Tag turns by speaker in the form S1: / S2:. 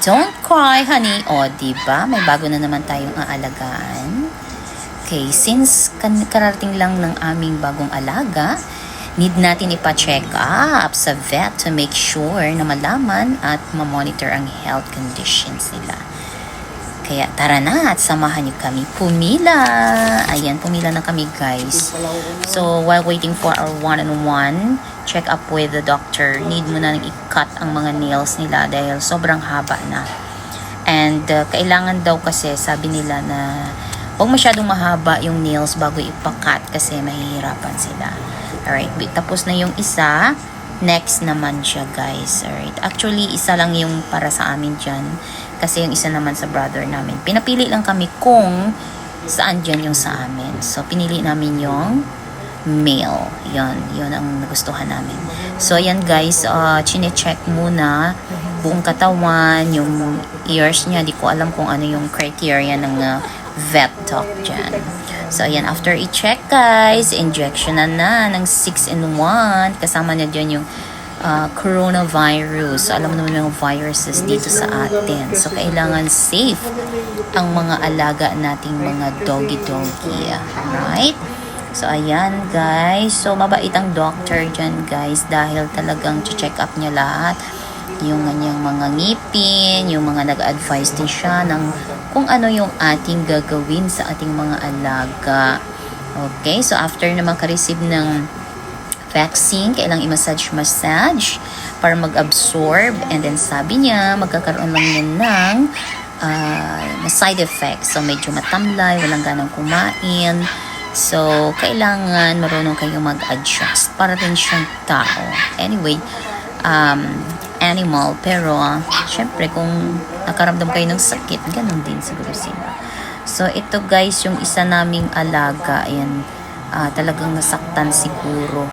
S1: Don't cry, honey. O, diba? May bago na naman tayong aalagaan. Okay, since kararating lang ng aming bagong alaga, need natin ipa-check up sa vet to make sure na malaman at ma-monitor ang health conditions nila. Kaya tara na at samahan niyo kami pumila. Ayan, pumila na kami guys. So while waiting for our one-on-one check up with the doctor, need mo na i-cut ang mga nails nila dahil sobrang haba na. And kailangan daw kasi sabi nila na huwag masyadong mahaba yung nails bago ipa-cut kasi mahihirapan sila. Alright, tapos na yung isa. Next naman siya guys. Alright, actually isa lang yung para sa amin dyan. Kasi yung isa naman sa brother namin. Pinapili lang kami kung saan dyan yung sa amin. So, pinili namin yung male. Yun ang nagustuhan namin. So, ayan guys, chine-check muna buong katawan, yung ears niya. Di ko alam kung ano yung criteria ng vet doc dyan. So, ayan, after i-check guys, injection na ng 6-in-1. Kasama niya dyan yung coronavirus. So, alam mo naman yung viruses dito sa atin. So, kailangan safe ang mga alaga nating mga doggy-doggy. Right? So, ayan guys. So, mabait ang doctor dyan guys dahil talagang check up niya lahat. Yung kanyang mga ngipin, yung mga nag-advise din siya ng kung ano yung ating gagawin sa ating mga alaga. Okay? So, after na makareceive ng vaccine, kailang i-massage para mag-absorb, and then sabi niya magkakaroon lang yan ng side effects. So medyo matamlay, walang ganang kumain, so kailangan marunong kayong mag-adjust para rin siyang tao. Anyway, animal, pero syempre kung nakaramdam kayo ng sakit, ganun din siguro sila. So ito guys, yung isa naming alaga, ayan, talagang nasaktan siguro.